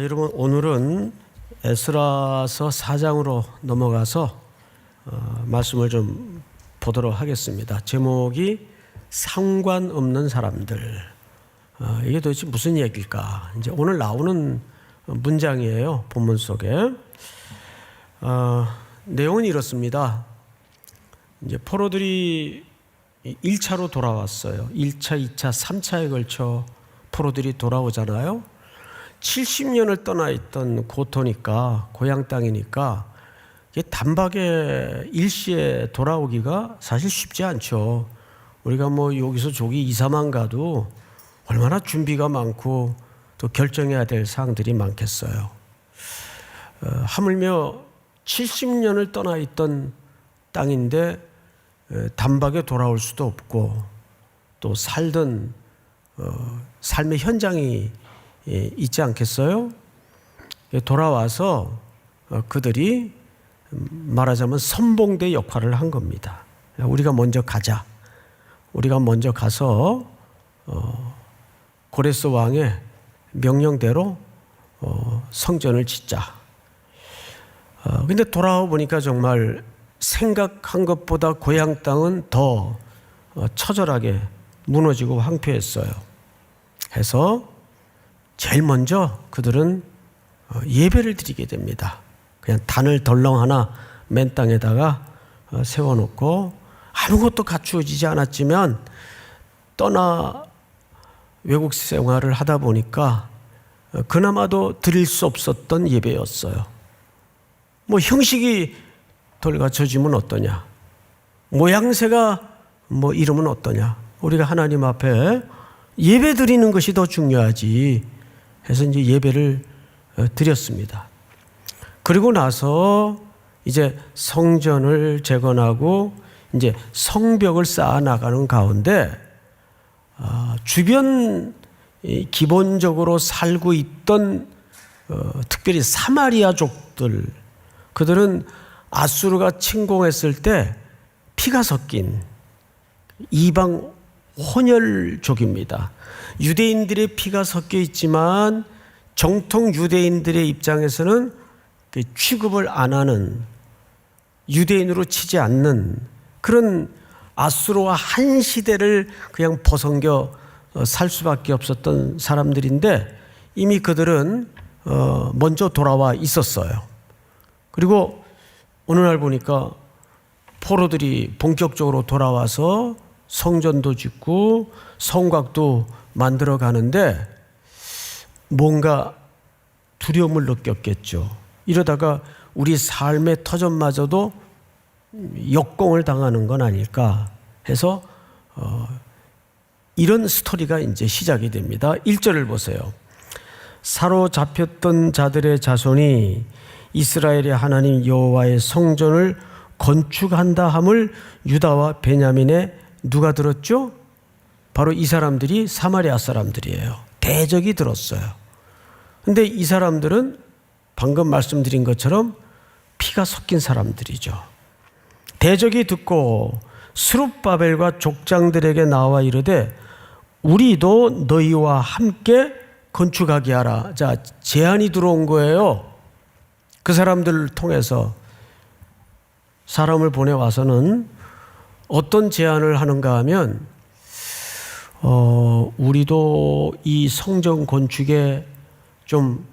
여러분, 오늘은 에스라서 4장으로 넘어가서 말씀을 좀 보도록 하겠습니다. 제목이 상관없는 사람들. 이게 도대체 무슨 얘기일까? 이제 오늘 나오는 문장이에요. 본문 속에. 내용은 이렇습니다. 이제 포로들이 1차로 돌아왔어요. 1차, 2차, 3차에 걸쳐 포로들이 돌아오잖아요. 70년을 떠나 있던 고토니까, 고향 땅이니까 단박에 일시에 돌아오기가 사실 쉽지 않죠. 우리가 뭐 여기서 저기 2, 3만 가도 얼마나 준비가 많고 또 결정해야 될 사항들이 많겠어요. 하물며 70년을 떠나 있던 땅인데 단박에 돌아올 수도 없고 또 살던 삶의 현장이 있지 않겠어요? 돌아와서 그들이 말하자면 선봉대 역할을 한 겁니다. 우리가 먼저 가자. 우리가 먼저 가서 고레스 왕의 명령대로 성전을 짓자. 근데 돌아와 보니까 정말 생각한 것보다 고향 땅은 더 처절하게 무너지고 황폐했어요. 해서 제일 먼저 그들은 예배를 드리게 됩니다. 그냥 단을 덜렁 하나 맨 땅에다가 세워놓고 아무것도 갖추어지지 않았지만 떠나 외국 생활을 하다 보니까 그나마도 드릴 수 없었던 예배였어요. 뭐 형식이 덜 갖춰지면 어떠냐? 모양새가 뭐 이러면 어떠냐? 우리가 하나님 앞에 예배 드리는 것이 더 중요하지 해서 이제 예배를 드렸습니다. 그리고 나서 이제 성전을 재건하고 이제 성벽을 쌓아 나가는 가운데 주변 기본적으로 살고 있던 특별히 사마리아족들, 그들은 아수르가 침공했을 때 피가 섞인 이방 혼혈족입니다. 유대인들의 피가 섞여 있지만 정통 유대인들의 입장에서는 취급을 안 하는, 유대인으로 치지 않는 그런 아수르와 한 시대를 그냥 벗어겨 살 수밖에 없었던 사람들인데 이미 그들은 먼저 돌아와 있었어요. 그리고 어느 날 보니까 포로들이 본격적으로 돌아와서 성전도 짓고 성곽도 만들어 가는데 뭔가 두려움을 느꼈겠죠. 이러다가 우리 삶의 터전마저도 역공을 당하는 건 아닐까 해서 이런 스토리가 이제 시작이 됩니다. 1절을 보세요. 사로잡혔던 자들의 자손이 이스라엘의 하나님 여호와의 성전을 건축한다 함을 유다와 베냐민에 누가 들었죠? 바로 이 사람들이 사마리아 사람들이에요. 대적이 들었어요. 근데 이 사람들은 방금 말씀드린 것처럼 피가 섞인 사람들이죠. 대적이 듣고 스룹바벨과 족장들에게 나와 이르되 우리도 너희와 함께 건축하게 하라. 자, 제안이 들어온 거예요. 그 사람들을 통해서 사람을 보내와서는 어떤 제안을 하는가 하면 우리도 이 성전 건축에 좀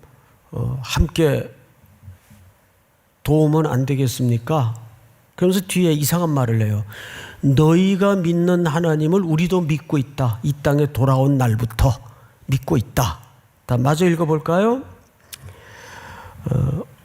함께 도우면 안 되겠습니까? 그러면서 뒤에 이상한 말을 해요. 너희가 믿는 하나님을 우리도 믿고 있다. 이 땅에 돌아온 날부터 믿고 있다. 다 마저 읽어볼까요?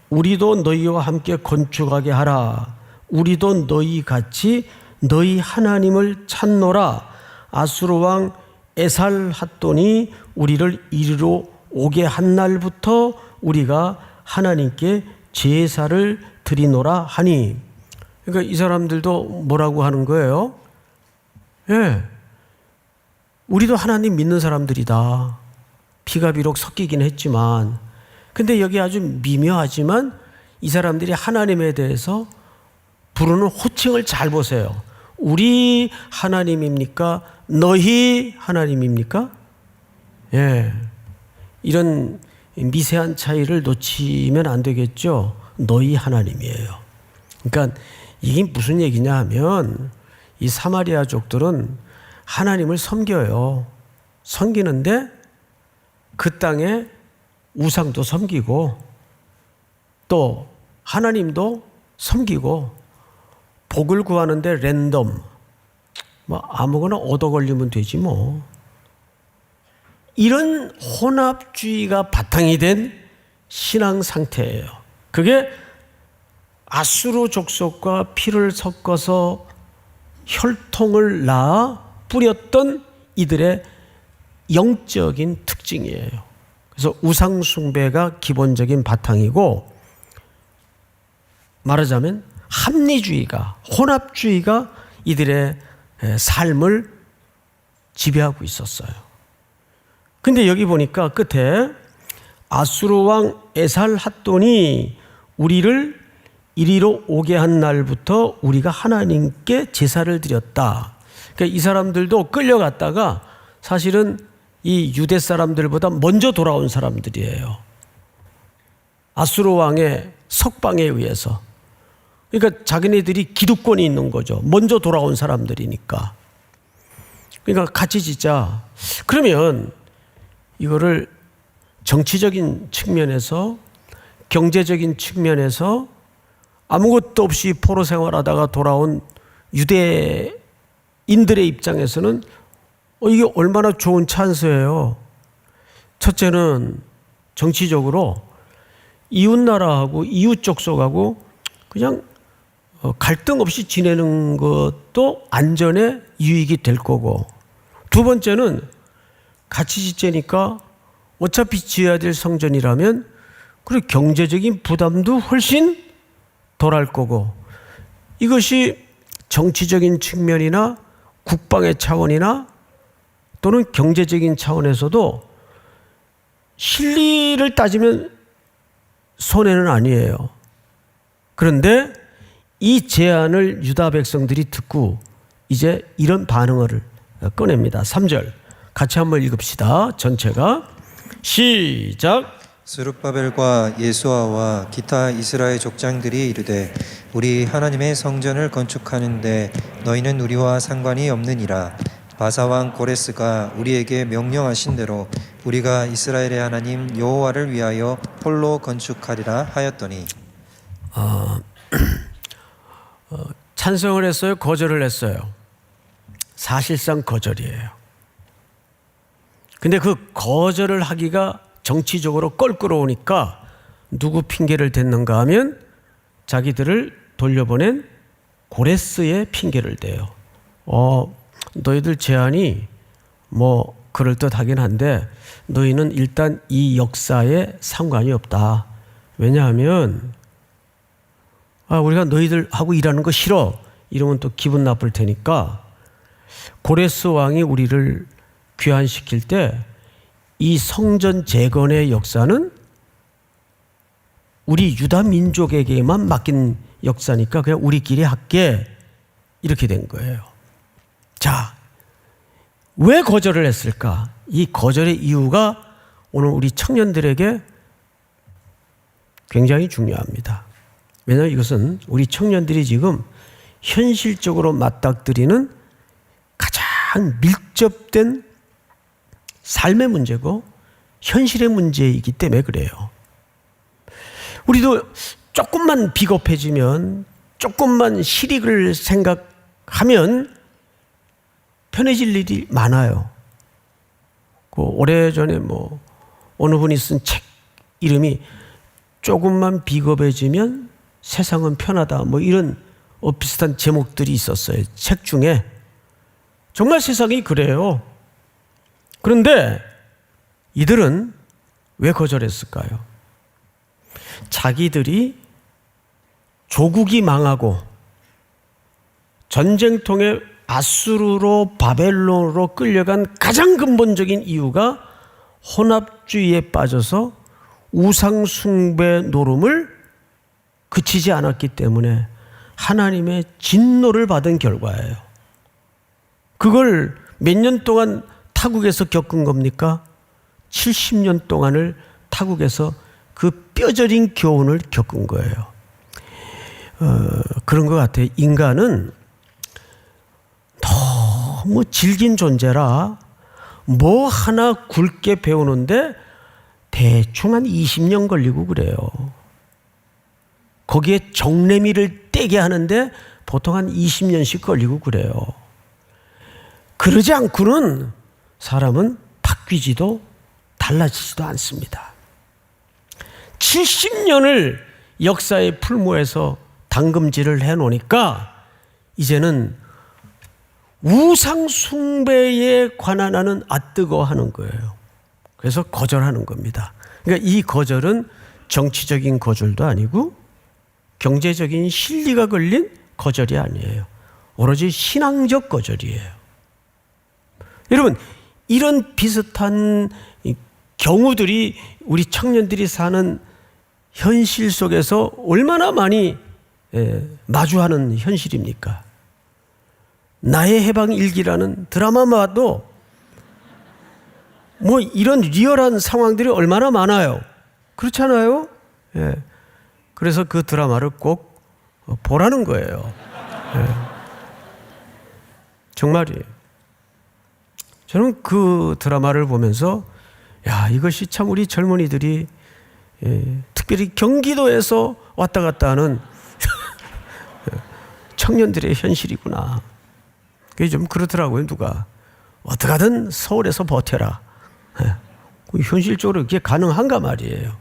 우리도 너희와 함께 건축하게 하라. 우리도 너희 같이 너희 하나님을 찾노라. 아수르 왕 에살핫돈이 우리를 이리로 오게 한 날부터 우리가 하나님께 제사를 드리노라 하니. 그러니까 이 사람들도 뭐라고 하는 거예요? 예, 우리도 하나님 믿는 사람들이다. 피가 비록 섞이긴 했지만, 근데 여기 아주 미묘하지만 이 사람들이 하나님에 대해서 부르는 호칭을 잘 보세요. 우리 하나님입니까? 너희 하나님입니까? 예, 이런 미세한 차이를 놓치면 안 되겠죠. 너희 하나님이에요. 그러니까 이게 무슨 얘기냐 하면 이 사마리아족들은 하나님을 섬겨요. 섬기는데 그 땅에 우상도 섬기고 또 하나님도 섬기고 복을 구하는데 랜덤 뭐 아무거나 얻어 걸리면 되지 뭐. 이런 혼합주의가 바탕이 된 신앙 상태예요. 그게 아수르 족속과 피를 섞어서 혈통을 낳아 뿌렸던 이들의 영적인 특징이에요. 그래서 우상 숭배가 기본적인 바탕이고, 말하자면 합리주의가, 혼합주의가 이들의 삶을 지배하고 있었어요. 근데 여기 보니까 끝에 아수르 왕 에살핫돈이 우리를 이리로 오게 한 날부터 우리가 하나님께 제사를 드렸다. 그러니까 이 사람들도 끌려갔다가 사실은 이 유대 사람들보다 먼저 돌아온 사람들이에요. 아수르 왕의 석방에 의해서. 그러니까 자기네들이 기득권이 있는 거죠. 먼저 돌아온 사람들이니까. 그러니까 같이 짓자. 그러면 이거를 정치적인 측면에서, 경제적인 측면에서 아무것도 없이 포로 생활하다가 돌아온 유대인들의 입장에서는 이게 얼마나 좋은 찬스예요. 첫째는 정치적으로 이웃나라하고 이웃 족속하고 그냥 갈등 없이 지내는 것도 안전에 유익이 될 거고, 두 번째는 같이 짓자니까 어차피 지어야 될 성전이라면 그리고 경제적인 부담도 훨씬 덜할 거고, 이것이 정치적인 측면이나 국방의 차원이나 또는 경제적인 차원에서도 실리를 따지면 손해는 아니에요. 그런데 이 제안을 유다 백성들이 듣고 이제 이런 반응을 꺼냅니다. 3절 같이 한번 읽읍시다. 전체가 시작. 스룹바벨과 예수아와 기타 이스라엘 족장들이 이르되 우리 하나님의 성전을 건축하는데 너희는 우리와 상관이 없느니라. 바사왕 고레스가 우리에게 명령하신 대로 우리가 이스라엘의 하나님 여호와를 위하여 홀로 건축하리라 하였더니. 찬성을 했어요? 거절을 했어요? 사실상 거절이에요. 근데 그 거절을 하기가 정치적으로 껄끄러우니까 누구 핑계를 댔는가 하면 자기들을 돌려보낸 고레스의 핑계를 대요. 너희들 제안이 뭐 그럴듯하긴 한데 너희는 일단 이 역사에 상관이 없다. 왜냐하면 우리가 너희들하고 일하는 거 싫어 이러면 또 기분 나쁠 테니까 고레스 왕이 우리를 귀환시킬 때 이 성전 재건의 역사는 우리 유다 민족에게만 맡긴 역사니까 그냥 우리끼리 할게, 이렇게 된 거예요. 자, 왜 거절을 했을까? 이 거절의 이유가 오늘 우리 청년들에게 굉장히 중요합니다. 왜냐하면 이것은 우리 청년들이 지금 현실적으로 맞닥뜨리는 가장 밀접된 삶의 문제고 현실의 문제이기 때문에 그래요. 우리도 조금만 비겁해지면, 조금만 실익을 생각하면 편해질 일이 많아요. 오래전에 어느 분이 쓴 책 이름이 조금만 비겁해지면 세상은 편하다, 이런 비슷한 제목들이 있었어요. 책 중에. 정말 세상이 그래요. 그런데 이들은 왜 거절했을까요? 자기들이 조국이 망하고 전쟁통에 아수르로 바벨론으로 끌려간 가장 근본적인 이유가 혼합주의에 빠져서 우상숭배 노름을 그치지 않았기 때문에 하나님의 진노를 받은 결과예요. 그걸 몇 년 동안 타국에서 겪은 겁니까? 70년 동안을 타국에서 그 뼈저린 교훈을 겪은 거예요. 그런 것 같아요. 인간은 너무 질긴 존재라 뭐 하나 굵게 배우는데 대충 한 20년 걸리고 그래요. 거기에 정내미를 떼게 하는데 보통 한 20년씩 걸리고 그래요. 그러지 않고는 사람은 바뀌지도 달라지지도 않습니다. 70년을 역사의 풀무에서 당금질을 해놓으니까 이제는 우상 숭배에 관한하는 뜨거워하는 거예요. 그래서 거절하는 겁니다. 그러니까 이 거절은 정치적인 거절도 아니고 경제적인 실리가 걸린 거절이 아니에요. 오로지 신앙적 거절이에요. 여러분, 이런 비슷한 경우들이 우리 청년들이 사는 현실 속에서 얼마나 많이 마주하는 현실입니까? 나의 해방 일기라는 드라마마도 뭐 이런 리얼한 상황들이 얼마나 많아요. 그렇잖아요? 예. 그래서 그 드라마를 꼭 보라는 거예요. 예. 정말이에요. 저는 그 드라마를 보면서 야, 이것이 참 우리 젊은이들이 특별히 경기도에서 왔다 갔다 하는 청년들의 현실이구나. 그게 좀 그렇더라고요. 누가 어떻게든 서울에서 버텨라. 현실적으로 그게 가능한가 말이에요.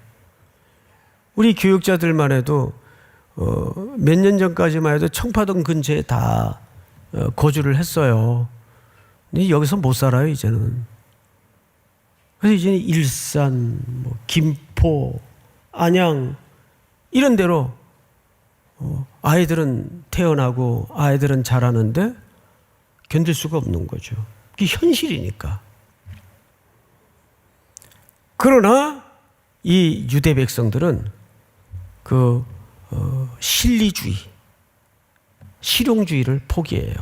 우리 교육자들만 해도 몇 년 전까지만 해도 청파동 근처에 다 거주를 했어요. 근데 여기서 못 살아요, 이제는. 그래서 이제는 일산, 김포, 안양 이런 데로 아이들은 태어나고 아이들은 자라는데 견딜 수가 없는 거죠. 그게 현실이니까. 그러나 이 유대 백성들은 그 실리주의, 실용주의를 포기해요.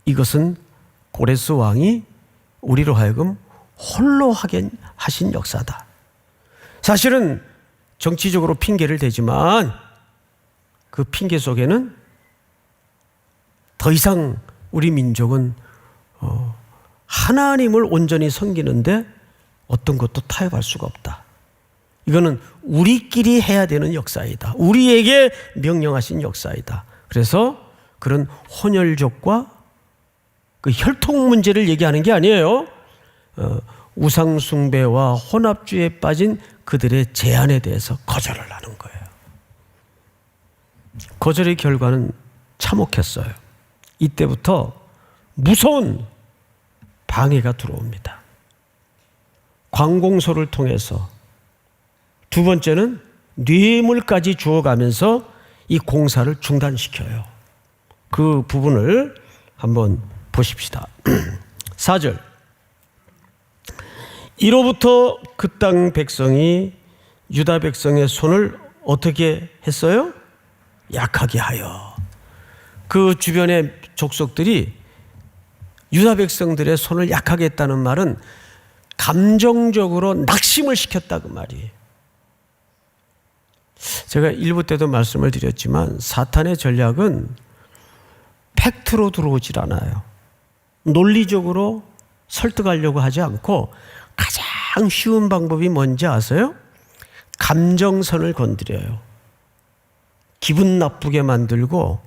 이것은 고레스 왕이 우리로 하여금 홀로 하게 하신 역사다. 사실은 정치적으로 핑계를 대지만 그 핑계 속에는 더 이상 우리 민족은 하나님을 온전히 섬기는데 어떤 것도 타협할 수가 없다. 이거는 우리끼리 해야 되는 역사이다. 우리에게 명령하신 역사이다. 그래서 그런 혼혈족과 그 혈통 문제를 얘기하는 게 아니에요. 우상숭배와 혼합주의에 빠진 그들의 제안에 대해서 거절을 하는 거예요. 거절의 결과는 참혹했어요. 이때부터 무서운 방해가 들어옵니다. 관공서를 통해서 두 번째는 뇌물까지 주어가면서 이 공사를 중단시켜요. 그 부분을 한번 보십시다. 4절. 이로부터 그 땅 백성이 유다 백성의 손을 어떻게 했어요? 약하게 하여. 그 주변의 족속들이 유다 백성들의 손을 약하게 했다는 말은 감정적으로 낙심을 시켰다 그 말이에요. 제가 일부 때도 말씀을 드렸지만 사탄의 전략은 팩트로 들어오질 않아요. 논리적으로 설득하려고 하지 않고 가장 쉬운 방법이 뭔지 아세요? 감정선을 건드려요. 기분 나쁘게 만들고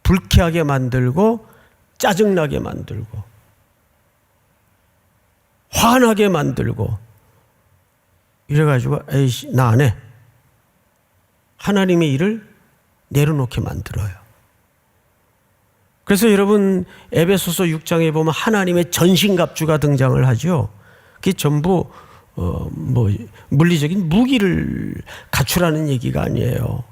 불쾌하게 만들고 짜증나게 만들고 화나게 만들고 이래가지고 에이씨 나 안 해. 하나님의 일을 내려놓게 만들어요. 그래서 여러분 에베소서 6장에 보면 하나님의 전신갑주가 등장을 하죠. 그게 전부 물리적인 무기를 갖추라는 얘기가 아니에요.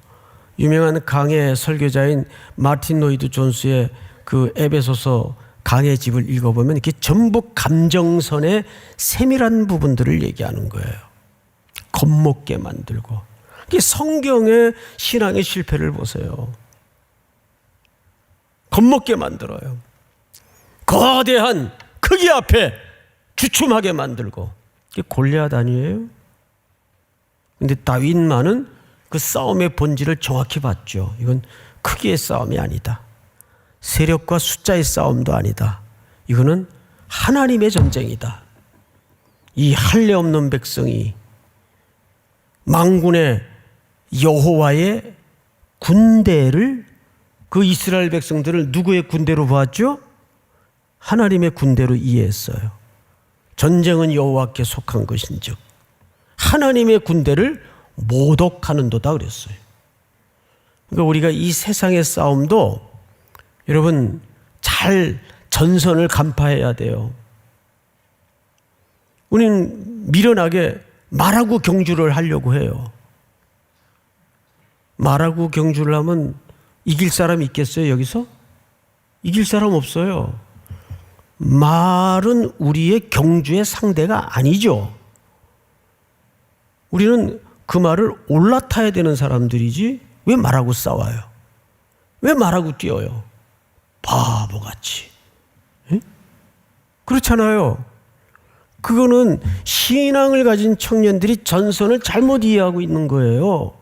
유명한 강해 설교자인 마틴 로이드 존스의 그 에베소서 강해집을 읽어보면 이게 전부 감정선의 세밀한 부분들을 얘기하는 거예요. 겁먹게 만들고. 이게 성경의 신앙의 실패를 보세요. 겁먹게 만들어요. 거대한 크기 앞에 주춤하게 만들고 이게 골리앗 아니에요? 근데 다윗만은 그 싸움의 본질을 정확히 봤죠. 이건 크기의 싸움이 아니다. 세력과 숫자의 싸움도 아니다. 이거는 하나님의 전쟁이다. 이 할례 없는 백성이 만군의 여호와의 군대를, 그 이스라엘 백성들을 누구의 군대로 보았죠? 하나님의 군대로 이해했어요. 전쟁은 여호와께 속한 것인즉 하나님의 군대를 모독하는도다 그랬어요. 그러니까 우리가 이 세상의 싸움도 여러분 잘 전선을 간파해야 돼요. 우리는 미련하게 말하고 경주를 하려고 해요. 말하고 경주를 하면 이길 사람 있겠어요, 여기서? 이길 사람 없어요. 말은 우리의 경주의 상대가 아니죠. 우리는 그 말을 올라타야 되는 사람들이지 왜 말하고 싸워요? 왜 말하고 뛰어요? 바보같이. 에? 그렇잖아요. 그거는 신앙을 가진 청년들이 전선을 잘못 이해하고 있는 거예요.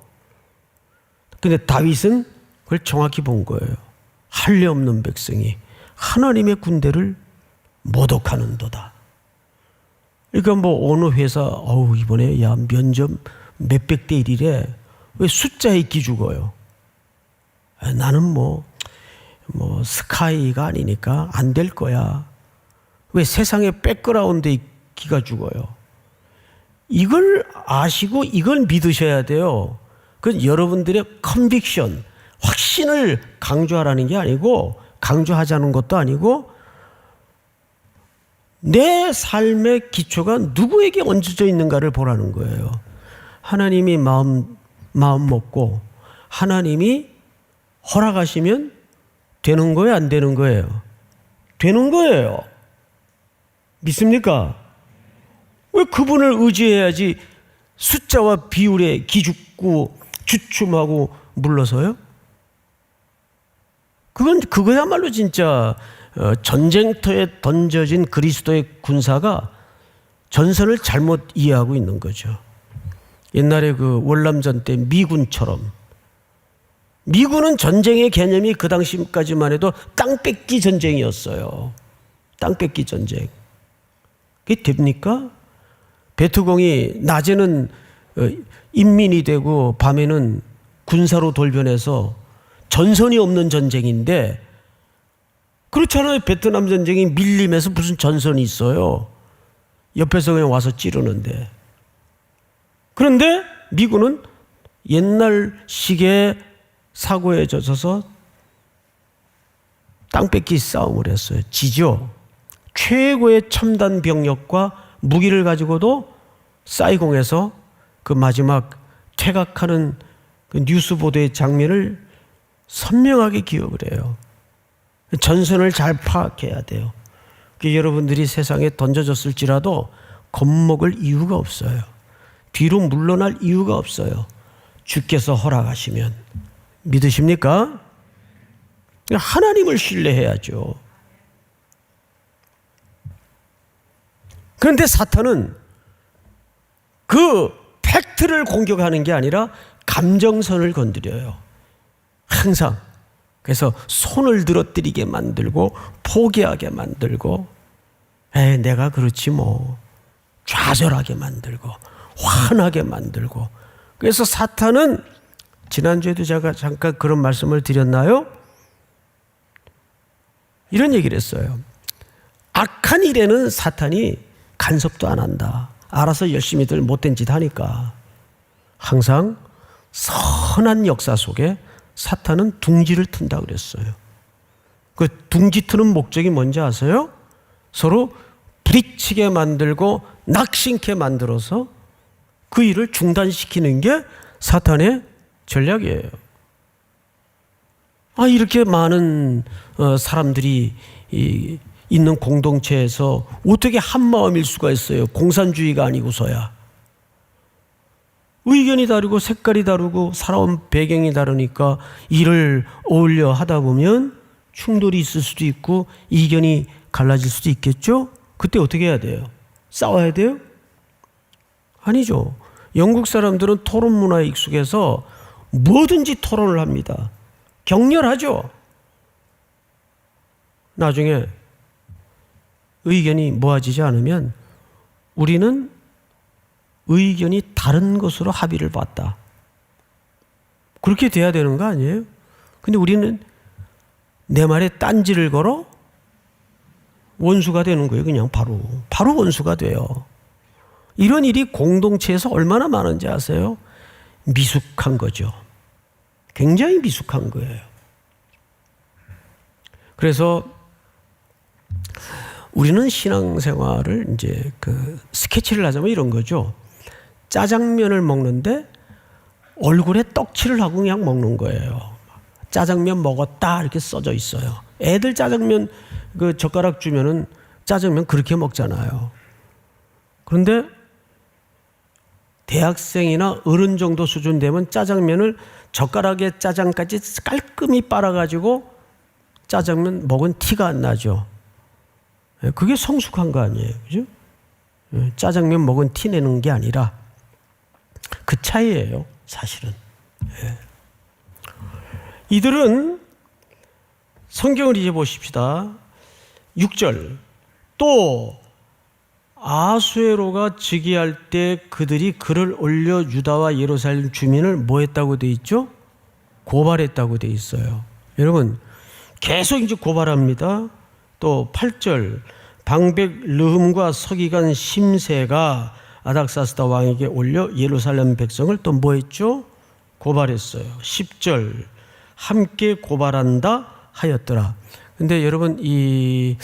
근데 다윗은 그걸 정확히 본 거예요. 할례 없는 백성이 하나님의 군대를 모독하는도다. 그러니까 뭐 어느 회사 이번에 야 면접 몇백 대 1이래. 왜 숫자에 기죽어요? 나는 뭐 스카이가 아니니까 안 될 거야. 왜 세상에 백그라운드에 기가 죽어요? 이걸 아시고 이걸 믿으셔야 돼요. 그건 여러분들의 컨빅션, 확신을 강조하라는 게 아니고, 강조하자는 것도 아니고, 내 삶의 기초가 누구에게 얹어져 있는가를 보라는 거예요. 하나님이 마음 먹고 하나님이 허락하시면 되는 거예요, 안 되는 거예요? 되는 거예요. 믿습니까? 왜 그분을 의지해야지 숫자와 비율에 기죽고 주춤하고 물러서요? 그거야말로 진짜 전쟁터에 던져진 그리스도의 군사가 전선을 잘못 이해하고 있는 거죠. 옛날에 그 월남전 때 미군처럼, 미군은 전쟁의 개념이 그 당시까지만 해도 땅 뺏기 전쟁이었어요. 땅 뺏기 전쟁. 그게 됩니까? 베트공이 낮에는 인민이 되고 밤에는 군사로 돌변해서 전선이 없는 전쟁인데, 그렇잖아요. 베트남 전쟁이 밀림에서 무슨 전선이 있어요. 옆에서 그냥 와서 찌르는데. 그런데 미군은 옛날식의 사고에 젖어서 땅 뺏기 싸움을 했어요. 지죠. 최고의 첨단 병력과 무기를 가지고도 사이공에서 그 마지막 퇴각하는 그 뉴스 보도의 장면을 선명하게 기억을 해요. 전선을 잘 파악해야 돼요. 여러분들이 세상에 던져졌을지라도 겁먹을 이유가 없어요. 뒤로 물러날 이유가 없어요. 주께서 허락하시면. 믿으십니까? 하나님을 신뢰해야죠. 그런데 사탄은 그 팩트를 공격하는 게 아니라 감정선을 건드려요. 항상. 그래서 손을 들어뜨리게 만들고 포기하게 만들고, 내가 그렇지 뭐, 좌절하게 만들고 화나게 만들고. 그래서 사탄은, 지난주에도 제가 잠깐 그런 말씀을 드렸나요? 이런 얘기를 했어요. 악한 일에는 사탄이 간섭도 안 한다. 알아서 열심히들 못된 짓 하니까. 항상 선한 역사 속에 사탄은 둥지를 튼다 그랬어요. 그 둥지 트는 목적이 뭔지 아세요? 서로 부딪히게 만들고 낙심케 만들어서 그 일을 중단시키는 게 사탄의 전략이에요. 이렇게 많은 사람들이 있는 공동체에서 어떻게 한마음일 수가 있어요? 공산주의가 아니고서야. 의견이 다르고 색깔이 다르고 살아온 배경이 다르니까 일을 어울려 하다 보면 충돌이 있을 수도 있고 이견이 갈라질 수도 있겠죠? 그때 어떻게 해야 돼요? 싸워야 돼요? 아니죠. 영국 사람들은 토론 문화에 익숙해서 뭐든지 토론을 합니다. 격렬하죠. 나중에 의견이 모아지지 않으면 우리는 의견이 다른 것으로 합의를 봤다. 그렇게 돼야 되는 거 아니에요? 근데 우리는 내 말에 딴지를 걸어 원수가 되는 거예요. 그냥 바로 원수가 돼요. 이런 일이 공동체에서 얼마나 많은지 아세요? 미숙한 거죠. 굉장히 미숙한 거예요. 그래서 우리는 신앙생활을 이제 스케치를 하자면 이런 거죠. 짜장면을 먹는데 얼굴에 떡칠을 하고 그냥 먹는 거예요. 짜장면 먹었다 이렇게 써져 있어요. 애들 짜장면 젓가락 주면은 짜장면 그렇게 먹잖아요. 그런데 대학생이나 어른 정도 수준 되면 짜장면을 젓가락에 짜장까지 깔끔히 빨아가지고 짜장면 먹은 티가 안 나죠. 그게 성숙한 거 아니에요. 그죠? 짜장면 먹은 티 내는 게 아니라 그 차이예요. 사실은. 이들은 성경을 이제 보십시다. 6절 또 아수에로가 즉위할 때 그들이 글을 올려 유다와 예루살렘 주민을 뭐 했다고 돼 있죠? 고발했다고 돼 있어요. 여러분 계속 이제 고발합니다. 또 8절 방백 르흠과 서기관 심세가 아닥사스다 왕에게 올려 예루살렘 백성을 또 뭐 했죠? 고발했어요. 10절 함께 고발한다 하였더라. 근데 여러분 이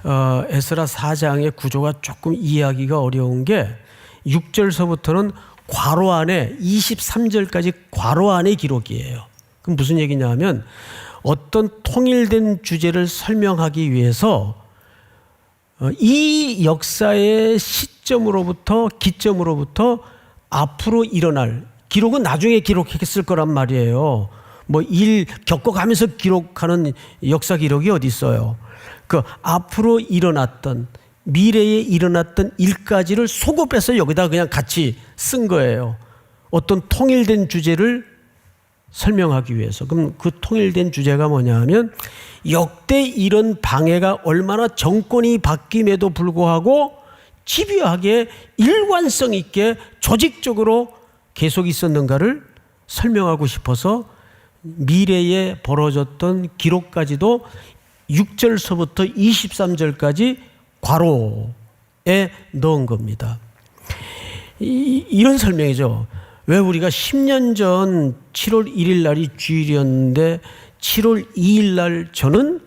에스라 4장의 구조가 조금 이해하기가 어려운 게 6절서부터는 괄호 안에 23절까지 괄호 안의 기록이에요. 그럼 무슨 얘기냐 하면 어떤 통일된 주제를 설명하기 위해서 이 역사의 시점으로부터 기점으로부터 앞으로 일어날 기록은 나중에 기록했을 거란 말이에요. 뭐 일 겪어가면서 기록하는 역사 기록이 어디 있어요? 그 앞으로 일어났던 미래에 일어났던 일까지를 소급해서 여기다 그냥 같이 쓴 거예요. 어떤 통일된 주제를 설명하기 위해서. 그럼 그 통일된 주제가 뭐냐 하면 역대 이런 방해가 얼마나 정권이 바뀜에도 불구하고 집요하게 일관성 있게 조직적으로 계속 있었는가를 설명하고 싶어서 미래에 벌어졌던 기록까지도 6절서부터 23절까지 괄호에 넣은 겁니다. 이런 설명이죠. 왜 우리가 10년 전 7월 1일 날이 주일이었는데 7월 2일 날 저는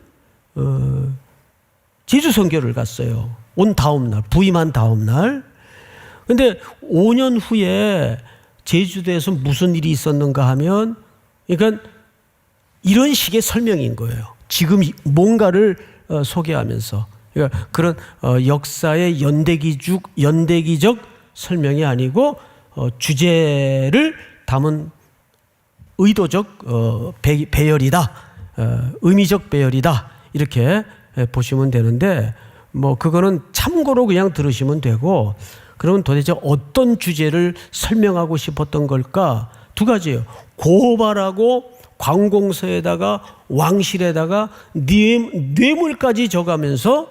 제주 선교를 갔어요. 온 다음 날, 부임한 다음 날. 근데 5년 후에 제주도에서 무슨 일이 있었는가 하면 그러니까 이런 식의 설명인 거예요. 지금 뭔가를 소개하면서 그러니까 그런 역사의 연대기적 설명이 아니고 주제를 담은 의도적 배열이다, 의미적 배열이다 이렇게 보시면 되는데 뭐 그거는 참고로 그냥 들으시면 되고 그러면 도대체 어떤 주제를 설명하고 싶었던 걸까? 두 가지예요. 고발하고 관공서에다가 왕실에다가 뇌물까지 져가면서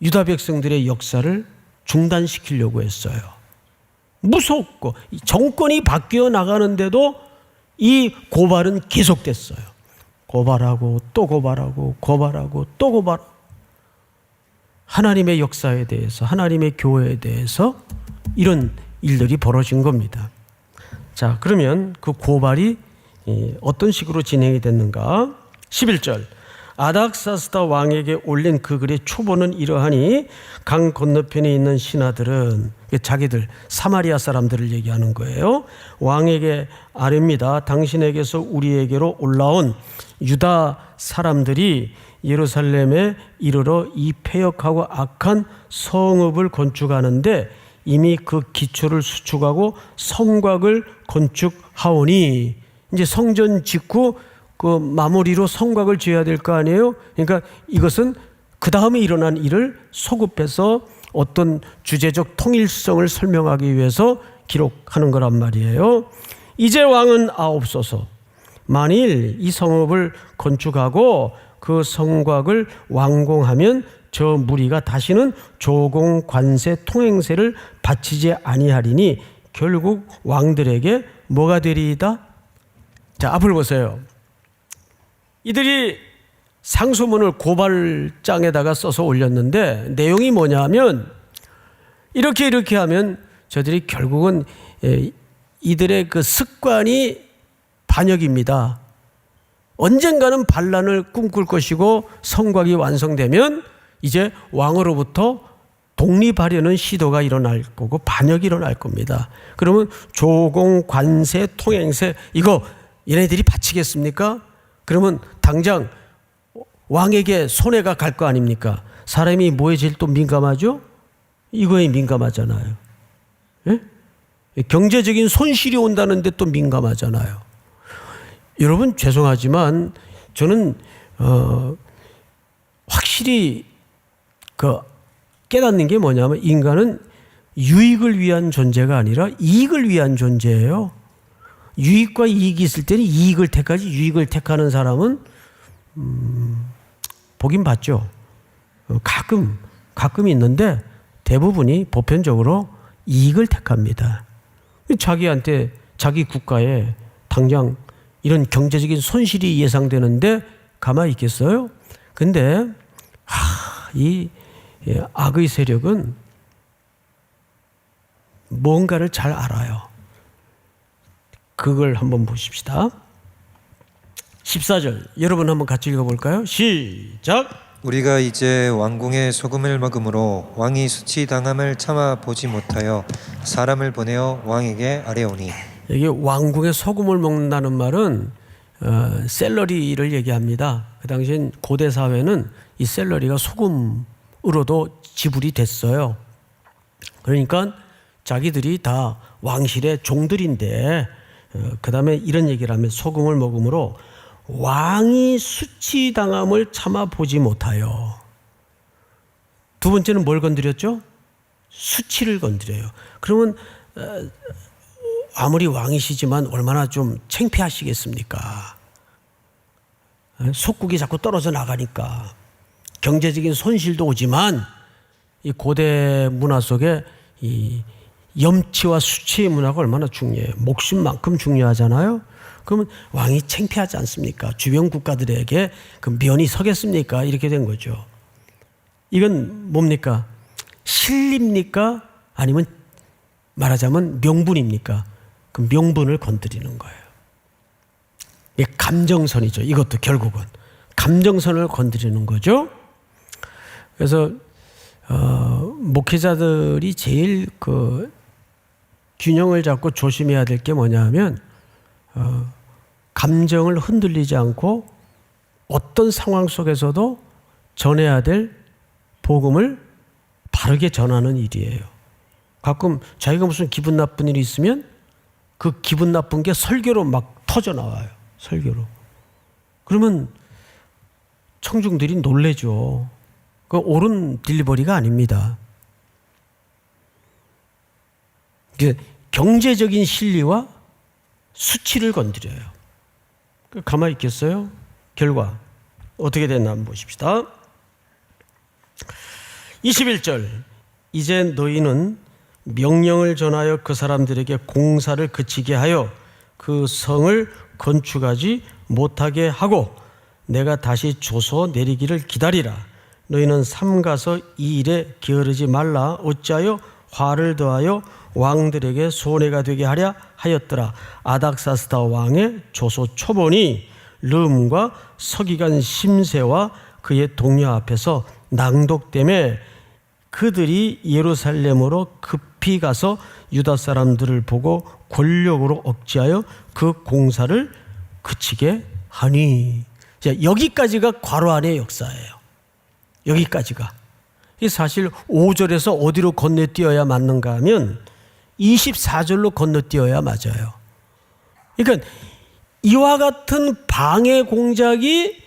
유다 백성들의 역사를 중단시키려고 했어요. 무섭고 정권이 바뀌어 나가는데도 이 고발은 계속됐어요. 고발하고 또 고발하고 고발하고 또 고발하고 하나님의 역사에 대해서 하나님의 교회에 대해서 이런 일들이 벌어진 겁니다. 자, 그러면 그 고발이 어떤 식으로 진행이 됐는가? 11절 아닥사스다 왕에게 올린 그 글의 초본은 이러하니 강 건너편에 있는 신하들은 자기들 사마리아 사람들을 얘기하는 거예요. 왕에게 아뢰입니다. 당신에게서 우리에게로 올라온 유다 사람들이 예루살렘에 이르러 이 패역하고 악한 성읍을 건축하는데 이미 그 기초를 수축하고 성곽을 건축하오니 이제 성전 짓고 그 마무리로 성곽을 지어야 될 거 아니에요. 그러니까 이것은 그 다음에 일어난 일을 소급해서 어떤 주제적 통일성을 설명하기 위해서 기록하는 거란 말이에요. 이제 왕은 아옵소서. 만일 이 성읍을 건축하고 그 성곽을 완공하면 저 무리가 다시는 조공, 관세, 통행세를 바치지 아니하리니 결국 왕들에게 뭐가 되리이다? 자, 앞을 보세요. 이들이 상소문을 고발장에다가 써서 올렸는데 내용이 뭐냐면 이렇게 하면 저들이 결국은 이들의 그 습관이 반역입니다. 언젠가는 반란을 꿈꿀 것이고 성곽이 완성되면 이제 왕으로부터 독립하려는 시도가 일어날 거고 반역이 일어날 겁니다. 그러면 조공, 관세, 통행세 이거 얘네들이 바치겠습니까? 그러면 당장 왕에게 손해가 갈 거 아닙니까? 사람이 뭐에 제일 또 민감하죠? 이거에 민감하잖아요. 예? 경제적인 손실이 온다는데 또 민감하잖아요. 여러분 죄송하지만 저는 확실히 깨닫는 게 뭐냐면 인간은 유익을 위한 존재가 아니라 이익을 위한 존재예요. 유익과 이익이 있을 때는 이익을 택하지 유익을 택하는 사람은 보긴 봤죠. 가끔 있는데 대부분이 보편적으로 이익을 택합니다. 자기한테 자기 국가에 당장 이런 경제적인 손실이 예상되는데 가만히 있겠어요? 근데 이 악의 세력은 뭔가를 잘 알아요. 그걸 한번 보십시다. 14절 여러분 한번 같이 읽어볼까요? 시작. 우리가 이제 왕궁의 소금을 먹음으로 왕이 수치당함을 참아 보지 못하여 사람을 보내어 왕에게 아뢰오니. 이게 왕궁의 소금을 먹는다는 말은 샐러리를 얘기합니다. 그 당시엔 고대 사회는 이 샐러리가 소금으로도 지불이 됐어요. 그러니까 자기들이 다 왕실의 종들인데 그 다음에 이런 얘기를 하면 소금을 먹음으로 왕이 수치당함을 참아 보지 못하여. 두 번째는 뭘 건드렸죠? 수치를 건드려요. 그러면 아무리 왕이시지만 얼마나 좀 창피하시겠습니까? 속국이 자꾸 떨어져 나가니까 경제적인 손실도 오지만 이 고대 문화 속에 이 염치와 수치의 문화가 얼마나 중요해요. 목숨만큼 중요하잖아요. 그러면 왕이 창피하지 않습니까? 주변 국가들에게 그 면이 서겠습니까? 이렇게 된 거죠. 이건 뭡니까? 신리입니까? 아니면 말하자면 명분입니까? 그 명분을 건드리는 거예요. 이게 감정선이죠. 이것도 결국은 감정선을 건드리는 거죠. 그래서 목회자들이 제일 그 균형을 잡고 조심해야 될 게 뭐냐면 감정을 흔들리지 않고 어떤 상황 속에서도 전해야 될 복음을 바르게 전하는 일이에요. 가끔 자기가 무슨 기분 나쁜 일이 있으면 그 기분 나쁜 게 설교로 막 터져 나와요. 설교로. 그러면 청중들이 놀래죠. 그 옳은 딜리버리가 아닙니다. 경제적인 실리와 수치를 건드려요. 가만히 있겠어요? 결과 어떻게 됐나 한번 보십시다. 21절 이제 너희는 명령을 전하여 그 사람들에게 공사를 그치게 하여 그 성을 건축하지 못하게 하고 내가 다시 줘서 내리기를 기다리라. 너희는 삼가서 이 일에 게으르지 말라. 어찌하여 화를 더하여 왕들에게 손해가 되게 하랴 하였더라. 아닥사스다 왕의 조소 초본이 르음과 서기관 심세와 그의 동료 앞에서 낭독되매 그들이 예루살렘으로 급히 가서 유다 사람들을 보고 권력으로 억제하여 그 공사를 그치게 하니. 자, 여기까지가 괄호 안의 역사예요. 여기까지가. 사실 5절에서 어디로 건너뛰어야 맞는가 하면 24절로 건너뛰어야 맞아요. 그러니까 이와 같은 방해 공작이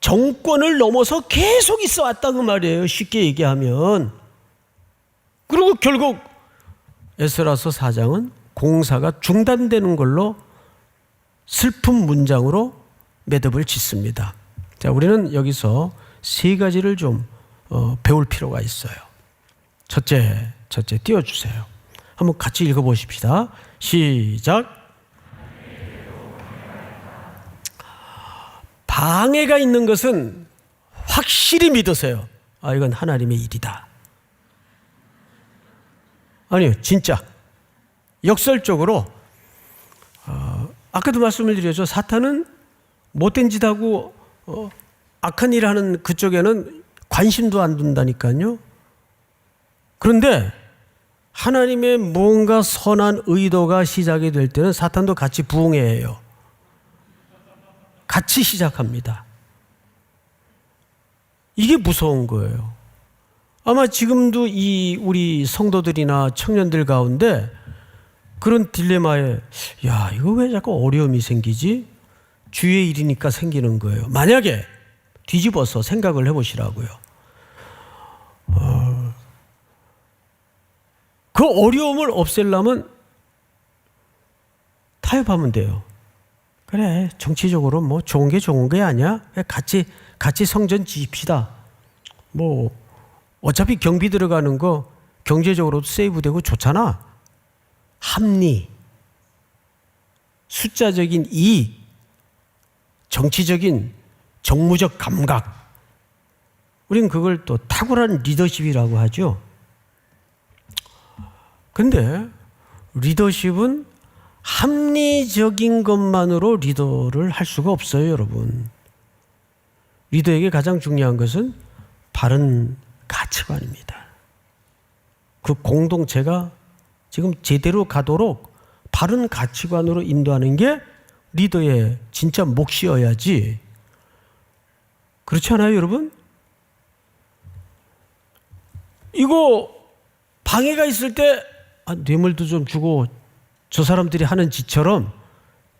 정권을 넘어서 계속 있어 왔다고 말이에요. 쉽게 얘기하면. 그리고 결국 에스라서 4장은 공사가 중단되는 걸로 슬픈 문장으로 매듭을 짓습니다. 자, 우리는 여기서 세 가지를 좀 배울 필요가 있어요. 첫째 띄워주세요. 한번 같이 읽어보십시다. 시작. 방해가 있는 것은 확실히 믿으세요. 아, 이건 하나님의 일이다. 아니요, 진짜 역설적으로 아까도 말씀을 드렸죠. 사탄은 못된 짓 하고 악한 일 하는 그쪽에는 관심도 안 둔다니까요. 그런데 하나님의 뭔가 선한 의도가 시작이 될 때는 사탄도 같이 부응해요. 같이 시작합니다. 이게 무서운 거예요. 아마 지금도 이 우리 성도들이나 청년들 가운데 그런 딜레마에 야, 이거 왜 자꾸 어려움이 생기지? 주의 일이니까 생기는 거예요. 만약에 뒤집어서 생각을 해보시라고요. 그 어려움을 없애려면 타협하면 돼요. 그래, 정치적으로 뭐 좋은 게 아니야? 같이 성전 지읍시다. 뭐 어차피 경비 들어가는 거 경제적으로도 세이브되고 좋잖아. 합리, 숫자적인 이익, 정치적인 정무적 감각. 우리는 그걸 또 탁월한 리더십이라고 하죠. 근데 리더십은 합리적인 것만으로 리더를 할 수가 없어요, 여러분. 리더에게 가장 중요한 것은 바른 가치관입니다. 그 공동체가 지금 제대로 가도록 바른 가치관으로 인도하는 게 리더의 진짜 몫이어야지. 그렇지 않아요, 여러분? 이거 방해가 있을 때 뇌물도 좀 주고 저 사람들이 하는 짓처럼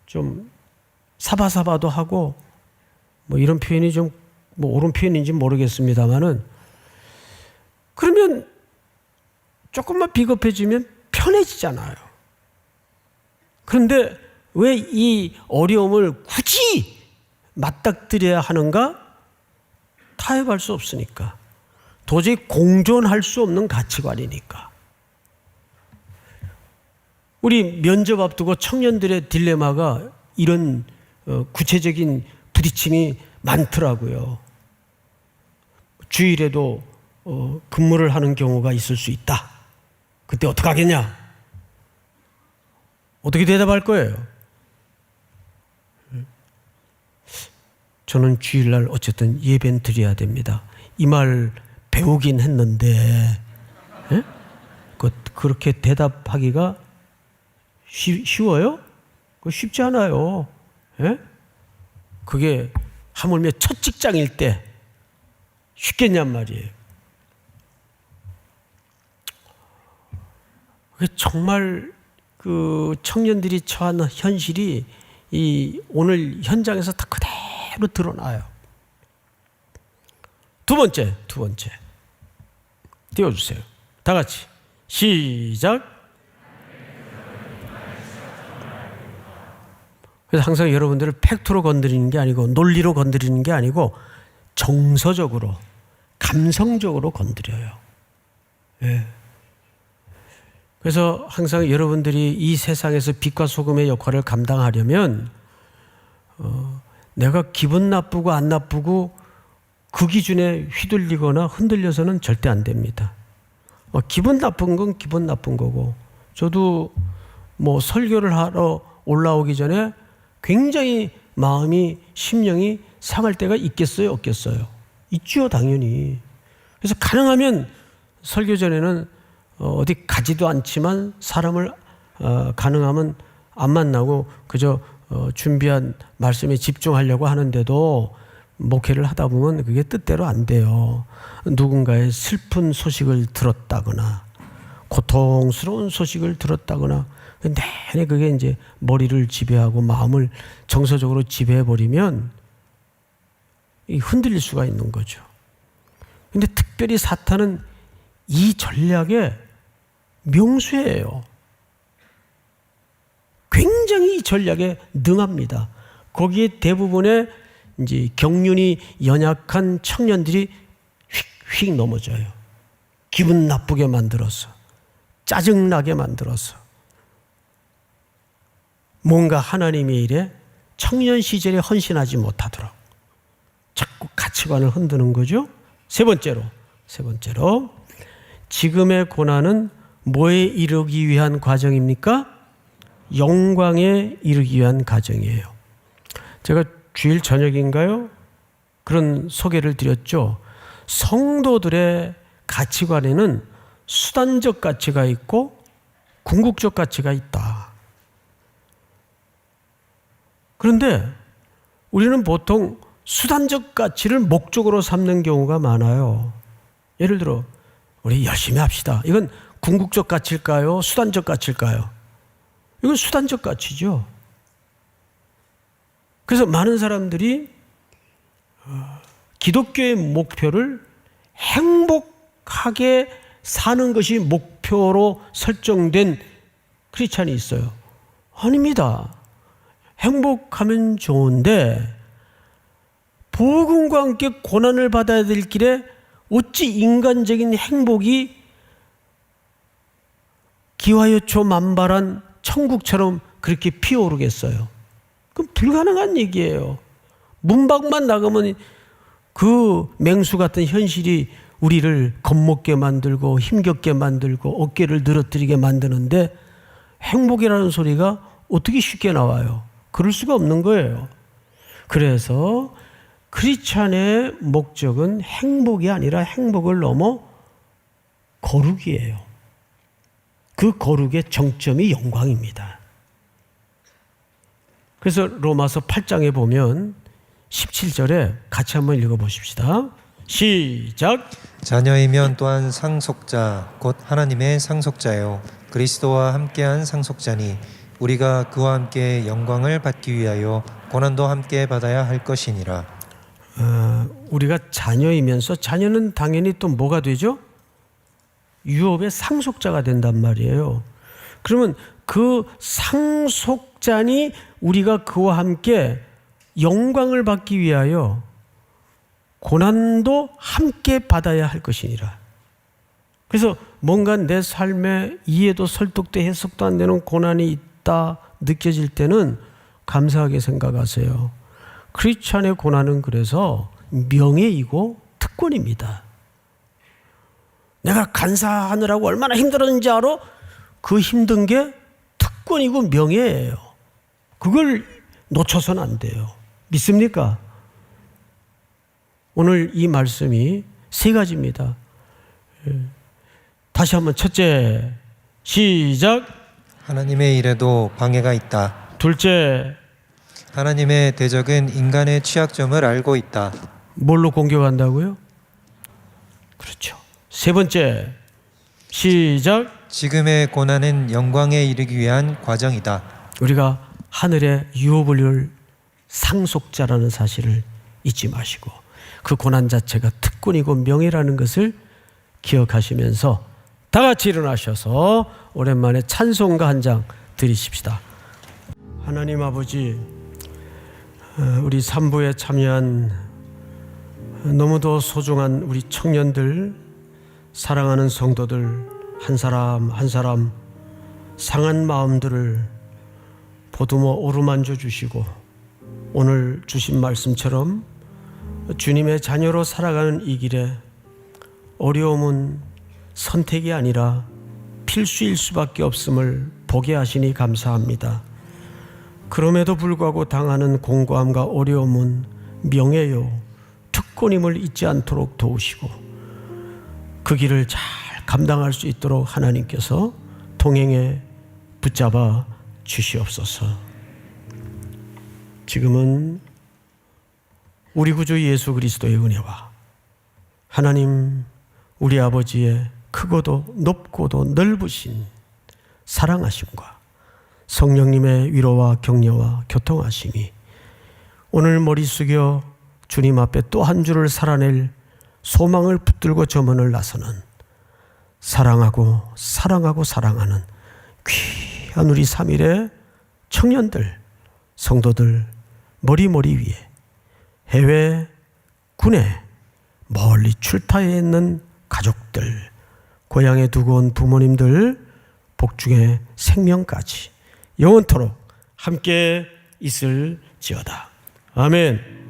좀 사바사바도 하고 뭐 이런 표현이 좀 뭐 옳은 표현인지 모르겠습니다만은 그러면 조금만 비겁해지면 편해지잖아요. 그런데 왜 이 어려움을 굳이 맞닥뜨려야 하는가? 타협할 수 없으니까. 도저히 공존할 수 없는 가치관이니까. 우리 면접 앞두고 청년들의 딜레마가 이런 구체적인 부딪힘이 많더라고요. 주일에도 근무를 하는 경우가 있을 수 있다. 그때 어떡하겠냐? 어떻게 대답할 거예요? 저는 주일날 어쨌든 예배는 드려야 됩니다. 이 말 배우긴 했는데 그렇게 대답하기가 쉬워요? 그거 쉽지 않아요. 그게 하물며 첫 직장일 때 쉽겠냔 말이에요. 정말 그 청년들이 처한 현실이 이 오늘 현장에서 다 그대로 드러나요. 두 번째 띄워주세요. 다 같이 시작. 그래서 항상 여러분들을 팩트로 건드리는 게 아니고 논리로 건드리는 게 아니고 정서적으로 감성적으로 건드려요. 예. 그래서 항상 여러분들이 이 세상에서 빛과 소금의 역할을 감당하려면 내가 기분 나쁘고 안 나쁘고 그 기준에 휘둘리거나 흔들려서는 절대 안 됩니다. 기분 나쁜 건 기분 나쁜 거고, 저도 뭐 설교를 하러 올라오기 전에 굉장히 마음이 심령이 상할 때가 있겠어요, 없겠어요? 있죠, 당연히. 그래서 가능하면 설교 전에는 어디 가지도 않지만 사람을 가능하면 안 만나고 그저 준비한 말씀에 집중하려고 하는데도 목회를 하다 보면 그게 뜻대로 안 돼요. 누군가의 슬픈 소식을 들었다거나 고통스러운 소식을 들었다거나 내내 그게 이제 머리를 지배하고 마음을 정서적으로 지배해버리면 흔들릴 수가 있는 거죠. 근데 특별히 사탄은 이 전략에 명수예요. 굉장히 이 전략에 능합니다. 거기에 대부분의 이제 경륜이 연약한 청년들이 휙휙 넘어져요. 기분 나쁘게 만들어서, 짜증나게 만들어서, 뭔가 하나님의 일에 청년 시절에 헌신하지 못하도록 자꾸 가치관을 흔드는 거죠. 세 번째로 지금의 고난은 뭐에 이르기 위한 과정입니까? 영광에 이르기 위한 과정이에요. 제가 주일 저녁인가요? 그런 소개를 드렸죠. 성도들의 가치관에는 수단적 가치가 있고 궁극적 가치가 있다. 그런데 우리는 보통 수단적 가치를 목적으로 삼는 경우가 많아요. 예를 들어 우리 열심히 합시다. 이건 궁극적 가치일까요? 수단적 가치일까요? 이건 수단적 가치죠. 그래서 많은 사람들이 기독교의 목표를 행복하게 사는 것이 목표로 설정된 크리스찬이 있어요. 아닙니다. 행복하면 좋은데 복음과 함께 고난을 받아야 될 길에 어찌 인간적인 행복이 기와여초 만발한 천국처럼 그렇게 피어오르겠어요? 그럼 불가능한 얘기예요. 문밖만 나가면 그 맹수 같은 현실이 우리를 겁먹게 만들고 힘겹게 만들고 어깨를 늘어뜨리게 만드는데 행복이라는 소리가 어떻게 쉽게 나와요? 그럴 수가 없는 거예요. 그래서 크리스찬의 목적은 행복이 아니라 행복을 넘어 거룩이에요. 그 거룩의 정점이 영광입니다. 그래서 로마서 8장에 보면 17절에 같이 한번 읽어보십시다. 시작. 자녀이면 또한 상속자 곧 하나님의 상속자요 그리스도와 함께한 상속자니 우리가 그와 함께 영광을 받기 위하여 고난도 함께 받아야 할 것이니라. 우리가 자녀이면서 자녀는 당연히 또 뭐가 되죠? 유업의 상속자가 된단 말이에요. 그러면 그 상속자니 우리가 그와 함께 영광을 받기 위하여 고난도 함께 받아야 할 것이니라. 그래서 뭔가 내 삶에 이해도 설득도 해석도 안 되는 고난이 있다 느껴질 때는 감사하게 생각하세요. 크리스찬의 고난은 그래서 명예이고 특권입니다. 내가 간사하느라고 얼마나 힘들었는지 알아? 그 힘든 게 특권이고 명예예요. 그걸 놓쳐서는 안 돼요. 믿습니까? 오늘 이 말씀이 세 가지입니다. 다시 한번 첫째, 시작. 하나님의 일에도 방해가 있다. 둘째, 하나님의 대적은 인간의 취약점을 알고 있다. 뭘로 공격한다고요? 그렇죠. 세 번째, 시작. 지금의 고난은 영광에 이르기 위한 과정이다. 우리가 하늘의 유업을 이룰 상속자라는 사실을 잊지 마시고 그 고난 자체가 특권이고 명예라는 것을 기억하시면서 다 같이 일어나셔서 오랜만에 찬송가 한 장 드리십시다. 하나님 아버지, 우리 3부에 참여한 너무도 소중한 우리 청년들, 사랑하는 성도들 한 사람 한 사람 상한 마음들을 보듬어 어루만져 주시고 오늘 주신 말씀처럼 주님의 자녀로 살아가는 이 길에 어려움은 선택이 아니라 필수일 수밖에 없음을 보게 하시니 감사합니다. 그럼에도 불구하고 당하는 공고함과 어려움은 명예요, 특권임을 잊지 않도록 도우시고 그 길을 잘 감당할 수 있도록 하나님께서 동행에 붙잡아 주시옵소서. 지금은 우리 구주 예수 그리스도의 은혜와 하나님 우리 아버지의 크고도 높고도 넓으신 사랑하심과 성령님의 위로와 격려와 교통하심이 오늘 머리 숙여 주님 앞에 또 한 주를 살아낼 소망을 붙들고 저 문을 나서는 사랑하고 사랑하고 사랑하는 귀한 우리 3일의 청년들, 성도들 머리머리 위에 해외 군에 멀리 출타해 있는 가족들, 고향에 두고 온 부모님들 복중의 생명까지 영원토록 함께 있을지어다. 아멘.